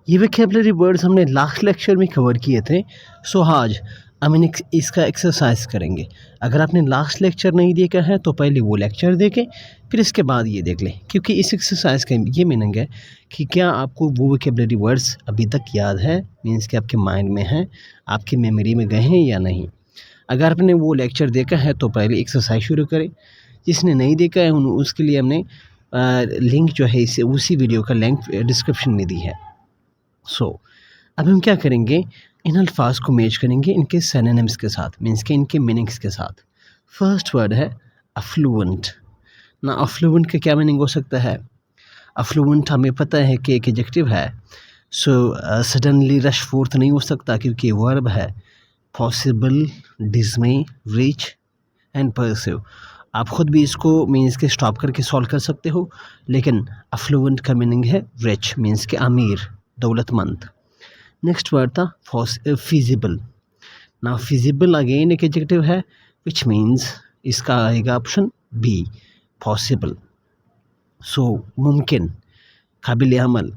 ये vocabulary words हमने last lecture में कवर किए थे। सो आज हम इसका एक्सरसाइज करेंगे। अगर आपने लास्ट लेक्चर नहीं देखा है तो पहले वो लेक्चर देखें, फिर इसके बाद ये देख लें, क्योंकि इस एक्सरसाइज का ये मीनिंग है कि क्या आपको वो वोकैबुलरी वर्ड्स अभी तक याद है, मीन्स कि आपके माइंड में हैं, आपकी मेमोरी में गए हैं या नहीं। अगर आपने वो लेक्चर देखा है तो पहले एक्सरसाइज शुरू करें। जिसने नहीं देखा है उसके लिए हमने लिंक जो है इसे उसी वीडियो का लिंक डिस्क्रिप्शन में दी है। अब हम क्या करेंगे, इन अल्फाज को मैच करेंगे इनके सिनोनिम्स के साथ, मीन्स के इनके मीनिंग्स के साथ। फर्स्ट वर्ड है अफ्लुएंट। ना अफ्लुएंट का क्या मीनिंग हो सकता है? अफ्लुएंट हमें पता है कि एक एडजेक्टिव है। सडनली रश फोर्थ नहीं हो सकता क्योंकि वर्ब है। Possible, डिस्मे, rich and pursue. आप खुद भी इसको मीन्स के स्टॉप करके सॉल्व कर सकते हो, लेकिन अफ्लुएंट का मीनिंग है रिच, मीन्स के अमीर, दौलतमंद। नेक्स्ट वर्ड था फिजिबल। ना फिजिबल अगेन एक एडजेक्टिव है विच मीन्स इसका आएगा ऑप्शन बी, पॉसिबल। मुमकिन, काबिल अमल।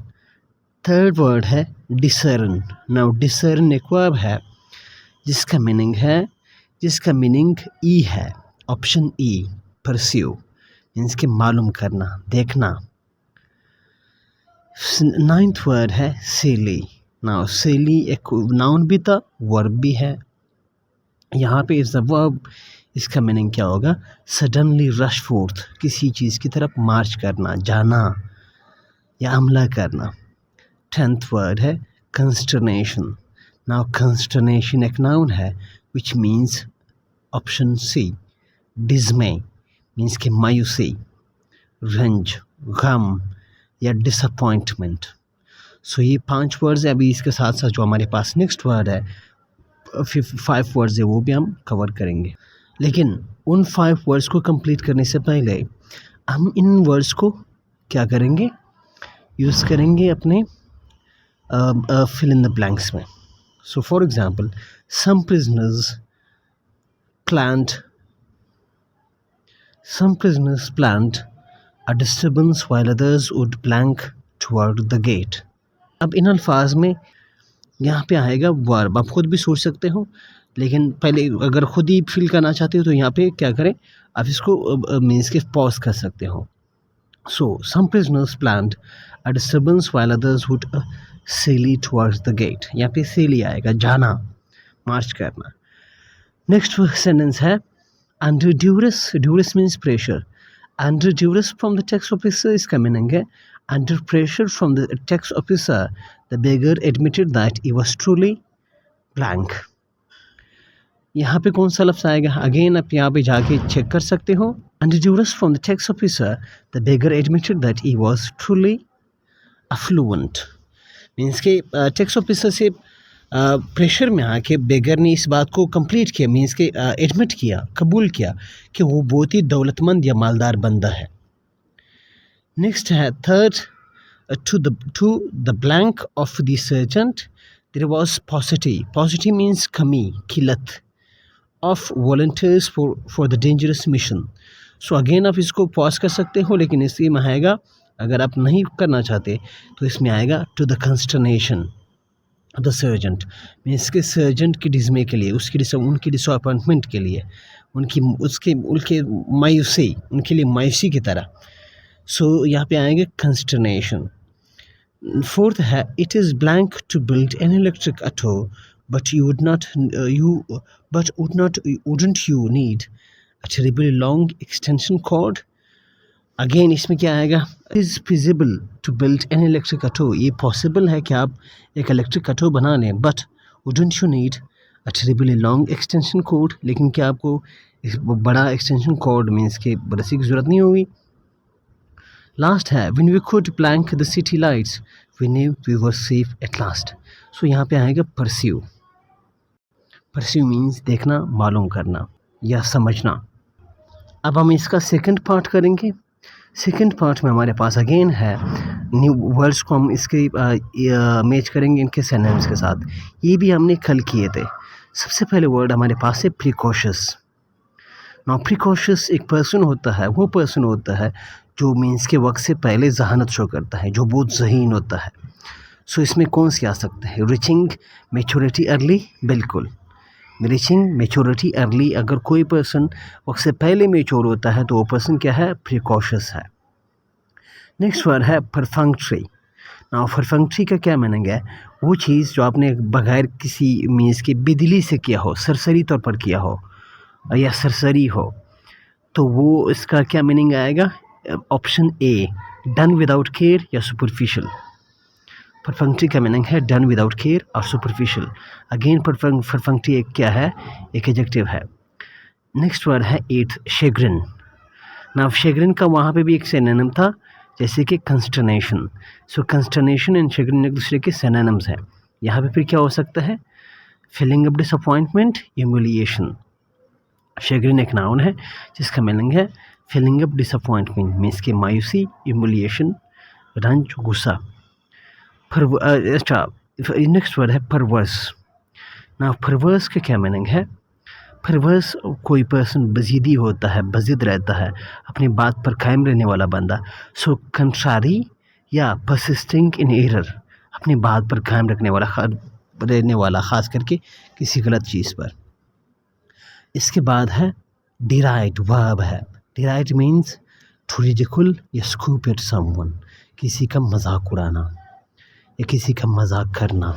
थर्ड वर्ड है डिसर्न। नाउ डिसर्न एक वर्ब है जिसका मीनिंग ई है, ऑप्शन ई, परस्यू, मीन्स के मालूम करना, देखना। नाइन्थ वर्ड है सेली। नाउ सेली एक नाउन भी था, वर्ब भी है। यहाँ पे इस वर्ब, इसका मीनिंग क्या होगा? सडनली रश फोर्थ, किसी चीज़ की तरफ मार्च करना, जाना या हमला करना। 10th वर्ड है कंस्टर्नेशन। नाउ कंस्टर्नेशन एक नाउन है which means option C, dismay, means के मायूसी, रंज, गम या डिसअपॉइंटमेंट। ये 5 वर्ड्स है। अभी इसके साथ साथ जो हमारे पास नेक्स्ट वर्ड है 5 वर्ड्स है वो भी हम कवर करेंगे। लेकिन उन 5 वर्ड्स को कंप्लीट करने से पहले हम इन वर्ड्स को क्या करेंगे, यूज़ करेंगे अपने फिल इन द ब्लैंक्स में। For example, some prisoners planned a disturbance while others would blank toward the gate. अब इन अल्फाज में यहाँ पे आएगा वर्ब। आप खुद भी सोच सकते हो, लेकिन पहले अगर खुद ही फिल करना चाहते हो तो यहाँ पे क्या करें, आप इसको मीन्स के पॉज कर सकते हो। some prisoners planned a disturbance while others would sail towards the gate. यहाँ पे sail आएगा, जाना, मार्च करना। नेक्स्ट सेंटेंस है under duress. Duress means pressure. Under duress from the tax officer, इसका मीनिंग है under pressure from the tax officer the beggar admitted that he was truly blank. यहाँ पे कौन सा लफ्ज़ आएगा? अगेन आप यहाँ पे जाके चेक कर सकते हो। Under duress from the tax officer the beggar admitted that he was truly affluent. Means के टैक्स ऑफिसर से प्रेशर में आके बेगर ने इस बात को कंप्लीट किया, मीन्स के एडमिट किया, कबूल किया कि वो बहुत ही दौलतमंद या मालदार बंदा है। नेक्स्ट है third, to the blank of the sergeant there was paucity. Paucity means कमी, किल्लत of volunteers for the dangerous mission. Again आप इसको पॉज कर सकते हो, लेकिन इसमें आएगा, अगर आप नहीं करना चाहते तो इसमें आएगा to the consternation of the sergeant, means के सर्जेंट की डिस्मे के लिए, उनकी डिसअपॉइंटमेंट के लिए, उनके मायूसी, उनके लिए मायूसी की तरह। यहाँ पे आएंगे कंस्टर्नेशन। फोर्थ है it is blank to build an electric auto but wouldn't you need a terribly long extension cord. Again इसमें क्या आएगा? Is feasible to build an electric auto. ये पॉसिबल है कि आप एक इलेक्ट्रिक ऑटो बना लें, but wouldn't you need a terribly long extension cord. लेकिन क्या आपको बड़ा एक्सटेंशन कोड मीन्स के रस्सी की ज़रूरत नहीं होगी। लास्ट है when we could blank the city lights we knew we were safe at last. यहाँ पे आएगा परस्यू। परस्यू मीन्स देखना, मालूम करना या समझना। अब हम इसका सेकंड पार्ट करेंगे। सेकंड पार्ट में हमारे पास अगेन है न्यू वर्ड्स को हम इसके मैच करेंगे इनके सिनोनिम्स के साथ। ये भी हमने कल किए थे। सबसे पहले वर्ड हमारे पास है प्रिकॉशियस। नाउ प्रिकॉशियस एक पर्सन होता है, वो पर्सन होता है जो मीन्स के वक्त से पहले जहानत शो करता है, जो बहुत ज़हीन होता है। सो इसमें कौन सी आ सकता है? रीचिंग मैच्योरिटी अर्ली, बिल्कुल रीचिंग मैच्योरिटी अर्ली। अगर कोई पर्सन वक्त से पहले मैच्योर होता है तो वो पर्सन क्या है? प्रिकॉशस है। नेक्स्ट वर्ड है परफंक्ट्री। नाउ परफंक्ट्री का क्या मीनिंग है? वो चीज़ जो आपने बगैर किसी मीन्स के बेदिली से किया हो, सरसरी तौर पर किया हो या सरसरी हो, तो वो इसका क्या मीनिंग आएगा? Option A, done without care या सुपरफिशियल। परफंक्ट्री का मीनिंग है डन विदाउट केयर और सुपरफिशियल। अगेन परफंक्ट्री एक क्या है? एक एडजेक्टिव है। नेक्स्ट वर्ड है एट, शेग्रिन। नाउ शेग्रिन का वहाँ पे भी एक सिनोनिम था, जैसे कि कंस्टर्नेशन। सो कंस्टर्नेशन एंड शेग्रिन एक दूसरे के सिनोनिम्स हैं। यहाँ पे फिर क्या हो सकता है? Feeling of disappointment, humiliation. Chagrin एक नाउन है जिसका मीनिंग है फीलिंग ऑफ डिसअपॉइंटमेंट, मीन्स के मायूसी, ह्यूमिलिएशन, रंज, गुस्सा। अच्छा, नेक्स्ट वर्ड है परवर्स। ना परवर्स का क्या मीनिंग है? परवर्स कोई पर्सन बजीदी होता है, बजिद रहता है, अपनी बात पर कायम रहने वाला बंदा। सो कंट्रारी या परसिस्टिंग इन एरर, अपनी बात पर कायम रहने वाला ख़ास करके किसी गलत चीज़ पर। इसके बाद है डिराइड, वर्ब है। डिराइड मीन्स टू रिडिकुल या स्कूप एट समवन, किसी का मजाक उड़ाना या किसी का मजाक करना।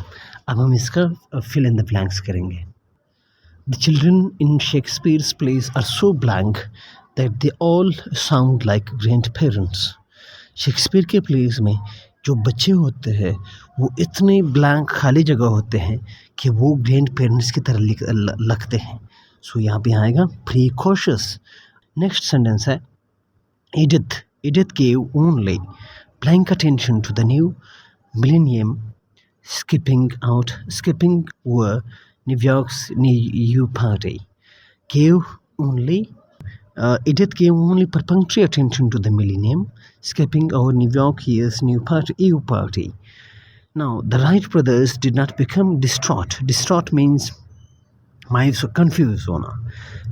अब हम इसका फिल इन द ब्लैंक्स करेंगे। The children in Shakespeare's plays are so blank that they all sound like grandparents. Shakespeare के प्लेस में जो बच्चे होते हैं वो इतने ब्लैंक खाली जगह होते हैं कि वो ग्रैंड पेरेंट्स की तरह लगते हैं। सो यहाँ पे आएगा प्रीकॉशियस। नेक्स्ट सेंटेंस है Edith. Edith gave only blank attention to the new millennium, skipping were New York's new party. Edith gave only perfunctory attention to the millennium, skipping over New York year's new party. Now, the Wright brothers did not become distraught. Distraught means confused.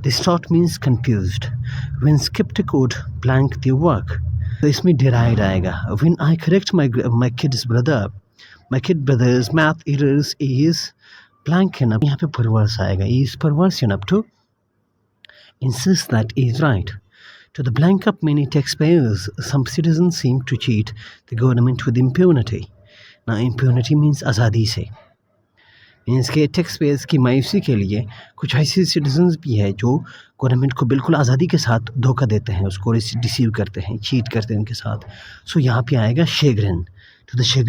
Distraught means confused. When skeptic would blank their work. तो इसमें deride आएगा. When I correct my kid brother's math errors is blank enough. यहाँ पे perverse आएगा. He is perverse enough to insist that he is right. To the blank up many taxpayers, some citizens seem to cheat the government with impunity. Now impunity means आज़ादी से. Means के tax payers की मायूसी के लिए कुछ ऐसे citizens भी हैं जो गवर्नमेंट को बिल्कुल आज़ादी के साथ धोखा देते हैं, उसको डिसीव करते हैं, चीट करते हैं उनके साथ. सो यहाँ पे आएगा शेग्रिन. तो द शेग्रिन